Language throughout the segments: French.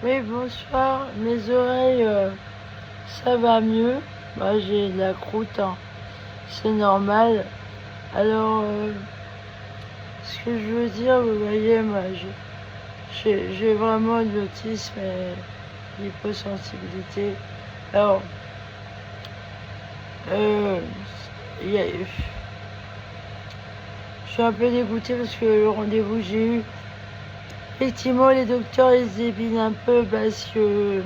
Oui, bonsoir. Mes oreilles, ça va mieux. Moi, j'ai de la croûte, hein. C'est normal. Alors, ce que je veux dire, vous voyez, moi, j'ai vraiment de l'autisme et l'hyposensibilité. Alors, euh, y a- je suis un peu dégoûtée parce que le rendez-vous que j'ai eu, effectivement, les docteurs, ils se débinent un peu parce que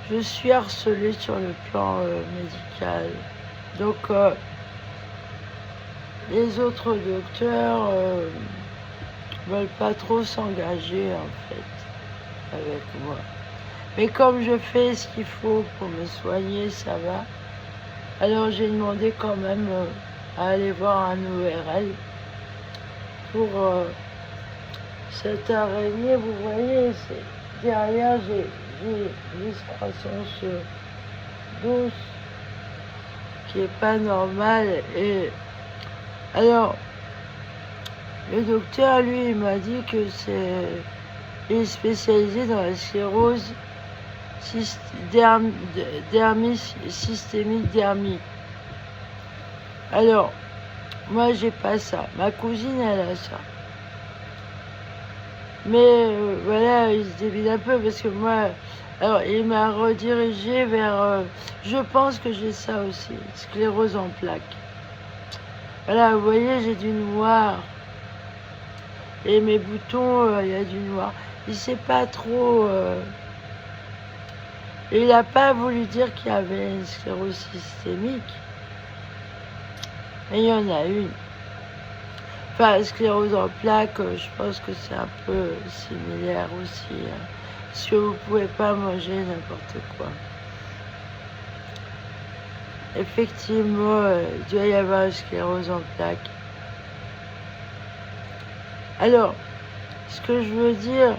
je suis harcelée sur le plan médical. Donc, les autres docteurs veulent pas trop s'engager en fait avec moi. Mais comme je fais ce qu'il faut pour me soigner, ça va. Alors j'ai demandé quand même à aller voir un ORL pour cette araignée. Vous voyez, derrière j'ai une croissance douce qui est pas normale. Et alors le docteur, lui, il m'a dit que il est spécialisé dans la sclérose systémique dermique. Alors, moi, j'ai pas ça. Ma cousine, elle a ça. Mais voilà, il se débile un peu parce que moi, alors, il m'a redirigé vers. Je pense que j'ai ça aussi, sclérose en plaques. Voilà, vous voyez, j'ai du noir. Et mes boutons, il y a du noir. Il sait pas trop. Et il n'a pas voulu dire qu'il y avait une sclérose systémique. Mais il y en a une. Enfin, sclérose en plaques, je pense que c'est un peu similaire aussi. Hein. Parce que vous pouvez pas manger n'importe quoi. Effectivement, il doit y avoir une sclérose en plaques. Alors, ce que je veux dire,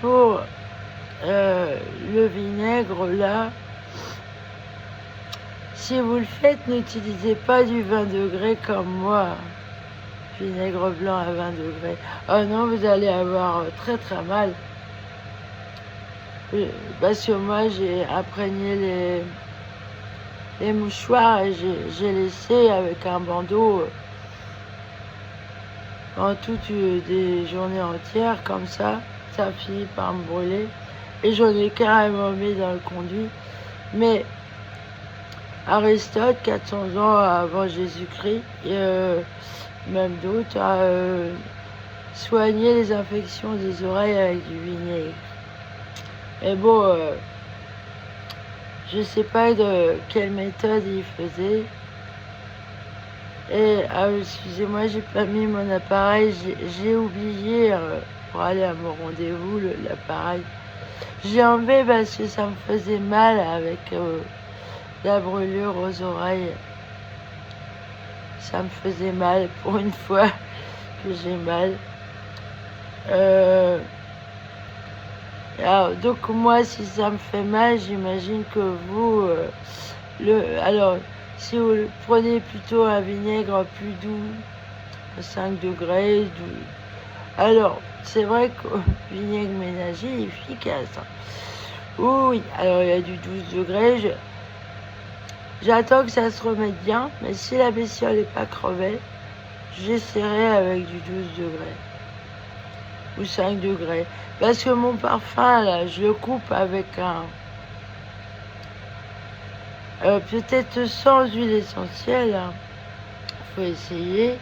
pour le vinaigre, là, si vous le faites, n'utilisez pas du 20 degrés comme moi. Vinaigre blanc à 20 degrés. Oh non, vous allez avoir très très mal. Parce que moi, j'ai imprégné les mouchoirs et j'ai laissé avec un bandeau en toutes des journées entières comme ça. Ça a fini par me brûler. Et j'en ai carrément mis dans le conduit. Mais Aristote, 400 ans avant Jésus-Christ, même d'autres, a soigné les infections des oreilles avec du vinaigre. Mais bon, je sais pas de quelle méthode il faisait. Et excusez-moi, j'ai pas mis mon appareil, j'ai oublié pour aller à mon rendez-vous l'appareil. J'ai enlevé parce que ça me faisait mal avec la brûlure aux oreilles. Ça me faisait mal pour une fois que j'ai mal. Alors, donc moi, si ça me fait mal, j'imagine que vous, alors, si vous prenez plutôt un vinaigre plus doux, à 5 degrés, alors, c'est vrai que le vinaigre ménager est efficace. Hein. Oui, alors il y a du 12 degrés. J'attends que ça se remette bien, mais si la bestiole n'est pas crevée, j'essaierai avec du 12 degrés ou 5 degrés. Parce que mon parfum, là, je le coupe avec un... peut-être sans huile essentielle, hein. Faut essayer.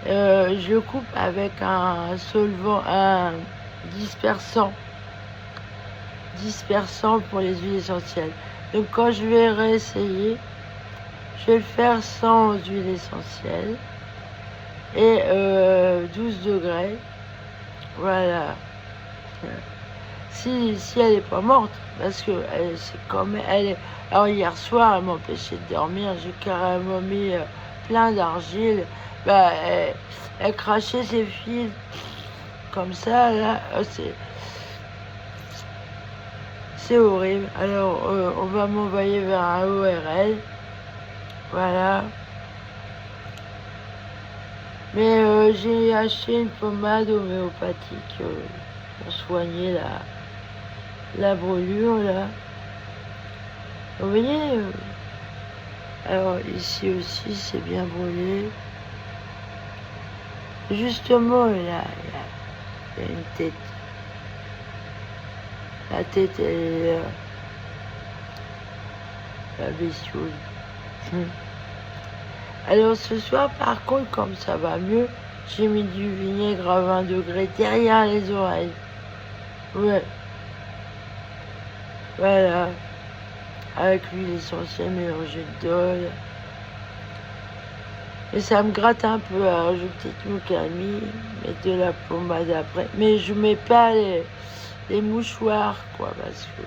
Je le coupe avec un solvant, un dispersant. Dispersant pour les huiles essentielles. Donc quand je vais réessayer, je vais le faire sans huile essentielle. Et 12 degrés. Voilà. Si elle n'est pas morte, parce que c'est comme elle est... Alors hier soir, elle m'empêchait de dormir, j'ai carrément mis plein d'argile. Bah, elle crachait ses fils comme ça, là. C'est horrible. Alors, on va m'envoyer vers un ORL. Voilà. Mais j'ai acheté une pommade homéopathique pour soigner la brûlure là. Vous voyez, alors ici aussi c'est bien brûlé. Justement là, il y a une tête. La tête, elle est là. La bestiole. Alors ce soir, par contre, comme ça va mieux, j'ai mis du vinaigre à 20 degrés derrière les oreilles. Ouais. Voilà. Avec l'huile essentielle mélangée de dol. Et ça me gratte un peu. Alors je vais peut-être me calmer, mettre de la pommade après. Mais je mets pas les mouchoirs, quoi, parce que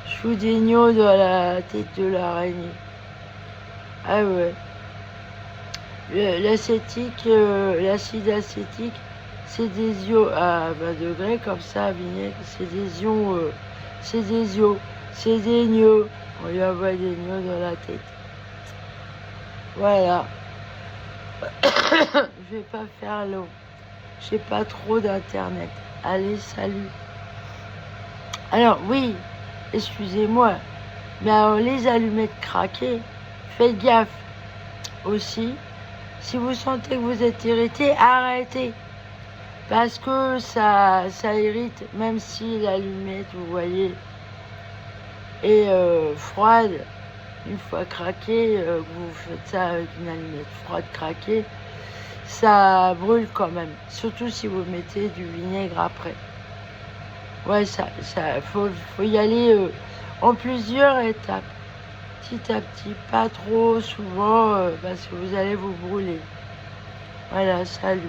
je fous des nœuds dans la tête de l'araignée. Ah ouais. L'acétique, l'acide acétique, c'est des ions à 20 degrés, comme ça, vinaigre, c'est des ions, c'est des ions, c'est des nœuds. On lui envoie des nœuds dans la tête. Voilà. Je vais pas faire long. J'ai pas trop d'internet. Allez, salut. Alors oui, excusez-moi, mais alors les allumettes craquées, faites gaffe aussi. Si vous sentez que vous êtes irrité, arrêtez. Parce que ça irrite, même si l'allumette, vous voyez, est froide. Une fois craquée, vous faites ça avec une allumette froide craquée, ça brûle quand même. Surtout si vous mettez du vinaigre après. Ouais, faut y aller en plusieurs étapes. Petit à petit, pas trop souvent, parce que vous allez vous brûler. Voilà, salut.